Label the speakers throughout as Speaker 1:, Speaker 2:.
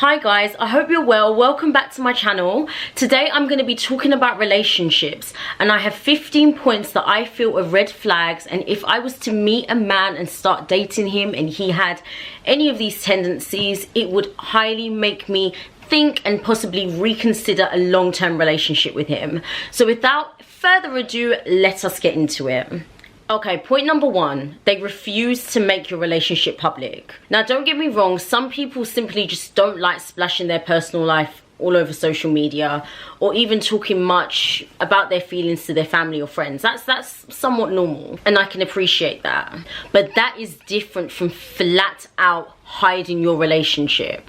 Speaker 1: Hi guys, I hope you're well. Welcome back to my channel. Today I'm going to be talking about relationships, and I have 15 points that I feel are red flags, and if I was to meet a man and start dating him and he had any of these tendencies, it would highly make me think and possibly reconsider a long-term relationship with him. So without further ado, let us get into it. Okay, point number one, they refuse to make your relationship public. Now, don't get me wrong, some people simply just don't like splashing their personal life all over social media or even talking much about their feelings to their family or friends. That's somewhat normal, and I can appreciate that. But that is different from flat out hiding your relationship.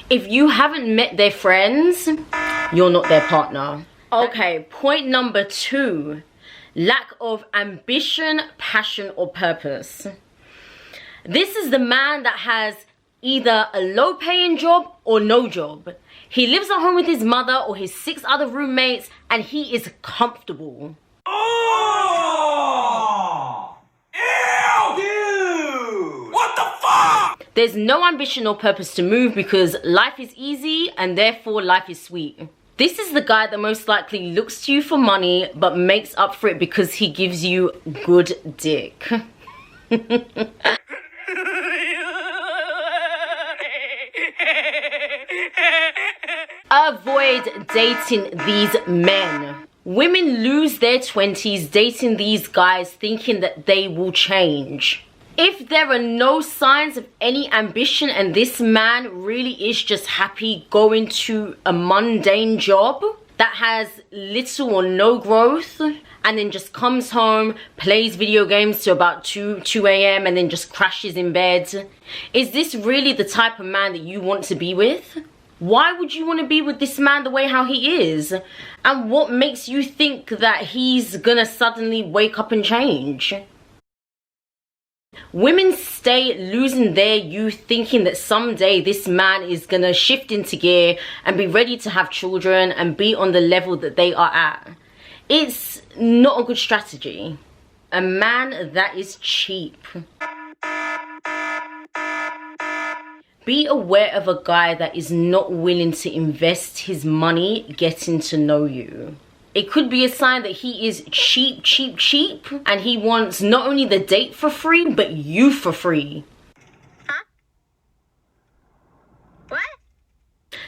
Speaker 1: If you haven't met their friends, you're not their partner. Okay, point number two. Lack of ambition, passion, or purpose. This is the man that has either a low-paying job or no job. He lives at home with his mother or his 6 other roommates, and he is comfortable.
Speaker 2: Oh! Ew! Dude! What the fuck?
Speaker 1: There's no ambition or purpose to move because life is easy and therefore life is sweet. This is the guy that most likely looks to you for money but makes up for it because he gives you good dick. Avoid dating these men. Women lose their 20s dating these guys thinking that they will change. If there are no signs of any ambition and this man really is just happy going to a mundane job that has little or no growth, and then just comes home, plays video games till about 2 a.m. and then just crashes in bed, is this really the type of man that you want to be with? Why would you want to be with this man the way how he is? And what makes you think that he's gonna suddenly wake up and change? Women stay losing their youth thinking that someday this man is gonna shift into gear and be ready to have children and be on the level that they are at. It's not a good strategy. A man that is cheap. Be aware of a guy that is not willing to invest his money getting to know you. It could be a sign that he is cheap, and he wants not only the date for free, but you for free.
Speaker 3: Huh? What?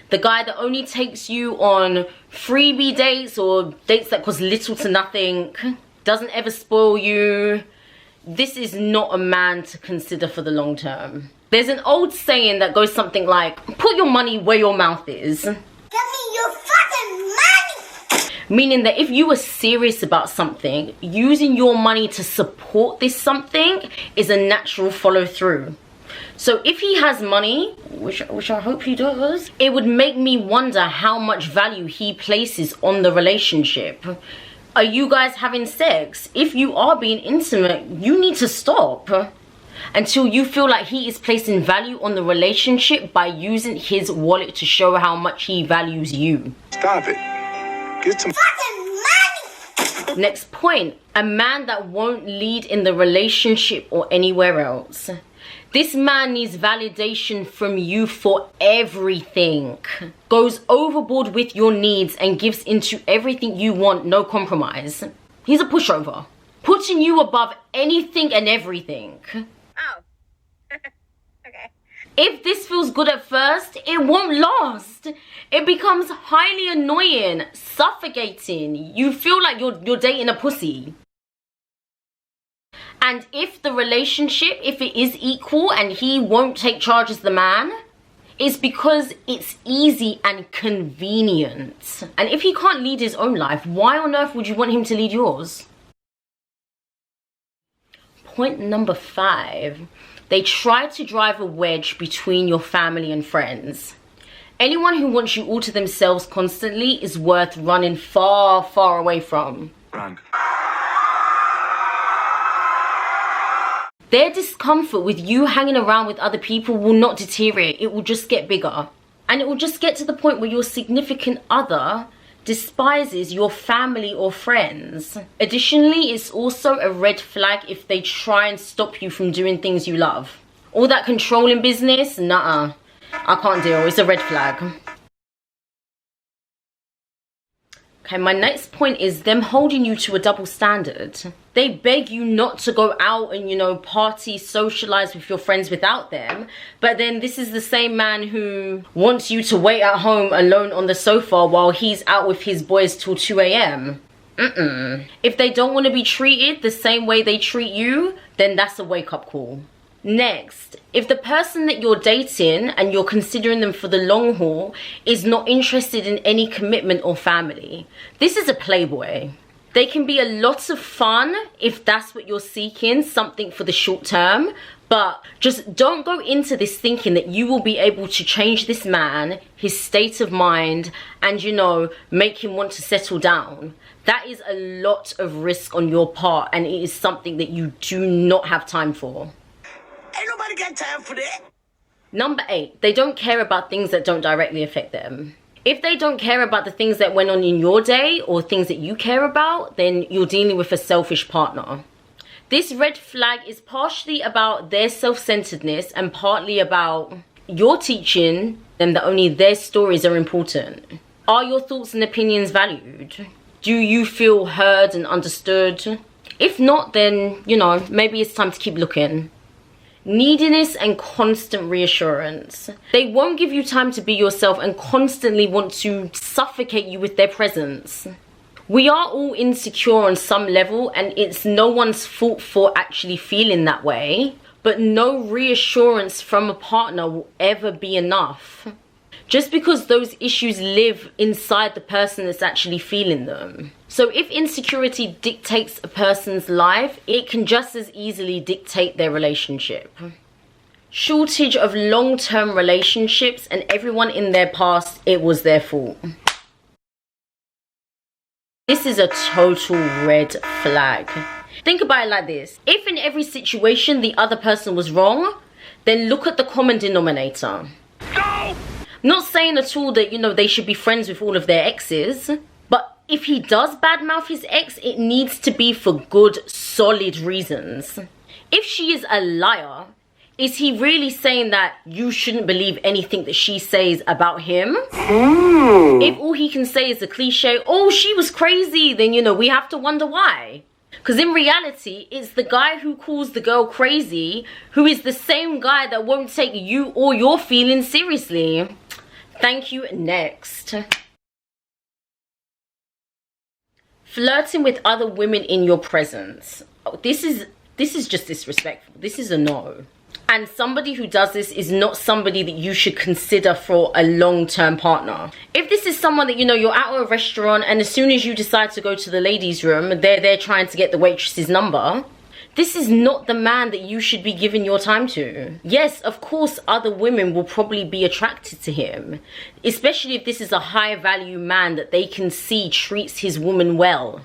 Speaker 1: The guy that only takes you on freebie dates or dates that cost little to nothing, doesn't ever spoil you. This is not a man to consider for the long term. There's an old saying that goes something like, put your money where your mouth is.
Speaker 3: Give me your fucking money!
Speaker 1: Meaning that if you are serious about something, using your money to support this something is a natural follow through. So if he has money, which I hope he does, it would make me wonder how much value he places on the relationship. Are you guys having sex? If you are being intimate, you need to stop until you feel like he is placing value on the relationship by using his wallet to show how much he values you.
Speaker 2: Stop it. Get some
Speaker 3: Fucking money!
Speaker 1: Next point, a man that won't lead in the relationship or anywhere else. This man needs validation from you for everything. Goes overboard with your needs and gives into everything you want, no compromise. He's a pushover, putting you above anything and everything.
Speaker 3: Oh. Okay.
Speaker 1: If this feels good at first, it won't last. It becomes highly annoying, suffocating. You feel like you're dating a pussy. And if the relationship, if it is equal and he won't take charge as the man, it's because it's easy and convenient. And if he can't lead his own life, why on earth would you want him to lead yours? Point number 5. They try to drive a wedge between your family and friends. Anyone who wants you all to themselves constantly is worth running far, far away from.
Speaker 2: run.
Speaker 1: Their discomfort with you hanging around with other people will not deteriorate. It will just get bigger. And it will just get to the point where your significant other despises your family or friends. Additionally, it's also a red flag if they try and stop you from doing things you love. All that controlling business, nuh-uh. I can't deal. It's a red flag. Okay, my next point is them holding you to a double standard. They beg you not to go out and, you know, party, socialize with your friends without them. But then this is the same man who wants you to wait at home alone on the sofa while he's out with his boys till 2 a.m. If they don't want to be treated the same way they treat you, then that's a wake-up call. Next, if the person that you're dating and you're considering them for the long haul is not interested in any commitment or family, this is a playboy. They can be a lot of fun if that's what you're seeking, something for the short term, but just don't go into this thinking that you will be able to change this man, his state of mind, and, you know, make him want to settle down. That is a lot of risk on your part, and it is something that you do not have time for.
Speaker 2: Ain't nobody got time for that.
Speaker 1: Number 8, they don't care about things that don't directly affect them. If they don't care about the things that went on in your day or things that you care about, then you're dealing with a selfish partner. This red flag is partially about their self-centeredness and partly about you're teaching them that only their stories are important. Are your thoughts and opinions valued? Do you feel heard and understood? If not, then, you know, maybe it's time to keep looking. Neediness and constant reassurance. They won't give you time to be yourself and constantly want to suffocate you with their presence. We are all insecure on some level, and it's no one's fault for actually feeling that way, but no reassurance from a partner will ever be enough. Just because those issues live inside the person that's actually feeling them. So if insecurity dictates a person's life, it can just as easily dictate their relationship. Shortage of long-term relationships, and everyone in their past, it was their fault. This is a total red flag. Think about it like this. If in every situation the other person was wrong, then look at the common denominator.
Speaker 2: No!
Speaker 1: Not saying at all that, you know, they should be friends with all of their exes. But if he does badmouth his ex, it needs to be for good, solid reasons. If she is a liar, is he really saying that you shouldn't believe anything that she says about him? If all he can say is a cliche, oh, she was crazy, then, you know, we have to wonder why. Because in reality, it's the guy who calls the girl crazy who is the same guy that won't take you or your feelings seriously. Thank you. Next. Flirting with other women in your presence. Oh, this is just disrespectful. This is a no. And somebody who does this is not somebody that you should consider for a long-term partner. If this is someone that, you know, you're at a restaurant and as soon as you decide to go to the ladies' room, they're trying to get the waitress's number. This is not the man that you should be giving your time to. Yes, of course, other women will probably be attracted to him, especially if this is a high-value man that they can see treats his woman well.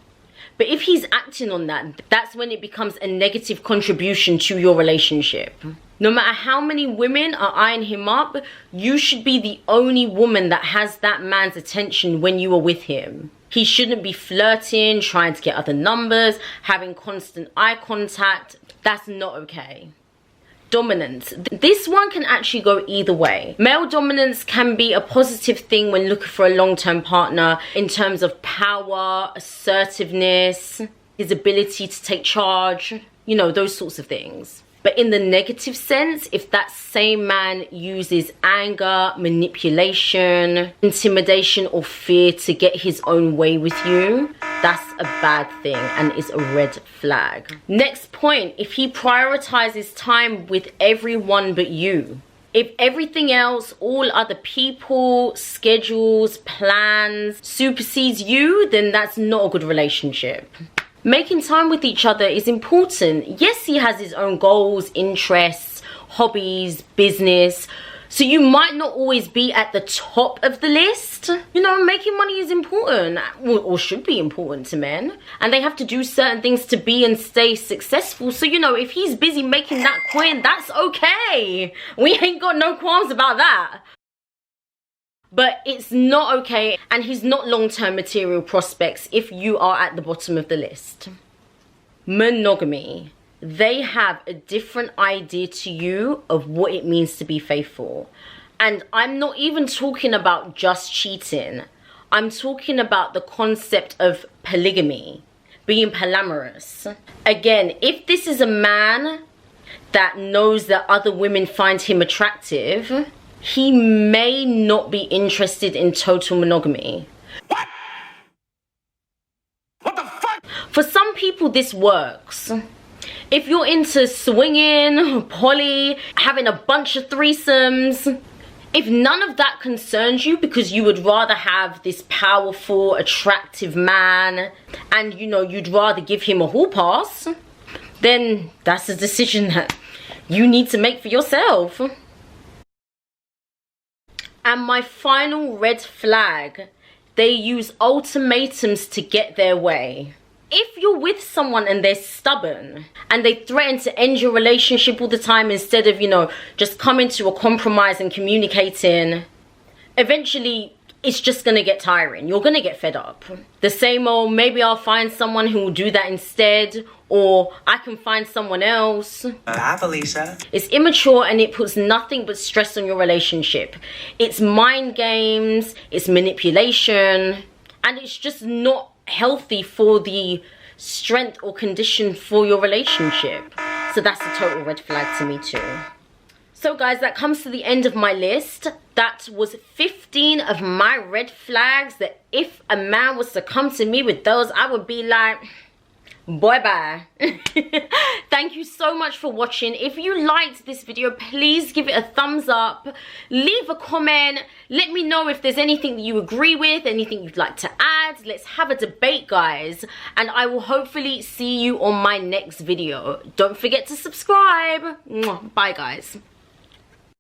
Speaker 1: But if he's acting on that, that's when it becomes a negative contribution to your relationship. No matter how many women are eyeing him up, you should be the only woman that has that man's attention when you are with him. He shouldn't be flirting, trying to get other numbers, having constant eye contact. That's not okay. Dominance. This one can actually go either way. Male dominance can be a positive thing when looking for a long-term partner in terms of power, assertiveness, his ability to take charge, you know, those sorts of things. But in the negative sense, if that same man uses anger, manipulation, intimidation, or fear to get his own way with you, that's a bad thing and is a red flag. Next point, if he prioritizes time with everyone but you. If everything else, all other people, schedules, plans, supersedes you, then that's not a good relationship. Making time with each other is important. Yes, he has his own goals, interests, hobbies, business. So you might not always be at the top of the list. You know, making money is important, or should be important to men. And they have to do certain things to be and stay successful. So, you know, if he's busy making that coin, that's okay. We ain't got no qualms about that. But it's not okay, and he's not long-term material prospects if you are at the bottom of the list. Monogamy. They have a different idea to you of what it means to be faithful. And I'm not even talking about just cheating. I'm talking about the concept of polygamy, being polyamorous. Again, if this is a man that knows that other women find him attractive, he may not be interested in total monogamy.
Speaker 2: What? What the fuck?
Speaker 1: For some people, this works. If you're into swinging, poly, having a bunch of threesomes, if none of that concerns you because you would rather have this powerful, attractive man and, you know, you'd rather give him a hall pass, then that's a decision that you need to make for yourself. And my final red flag, they use ultimatums to get their way. If you're with someone and they're stubborn and they threaten to end your relationship all the time instead of, you know, just coming to a compromise and communicating, eventually it's just gonna get tiring. You're gonna get fed up. The same old, maybe I'll find someone who will do that instead, or I can find someone else.
Speaker 2: Hi, Felicia.
Speaker 1: It's immature and it puts nothing but stress on your relationship. It's mind games, it's manipulation, and it's just not healthy for the strength or condition for your relationship. So that's a total red flag to me too. So guys, that comes to the end of my list. That was 15 of my red flags that if a man was to come to me with those, I would be like, boy, bye. Thank you so much for watching. If you liked this video, please give it a thumbs up, leave a comment, let me know if there's anything that you agree with, anything you'd like to add. Let's have a debate, guys, and I will hopefully see you on my next video. Don't forget to subscribe. Bye, guys.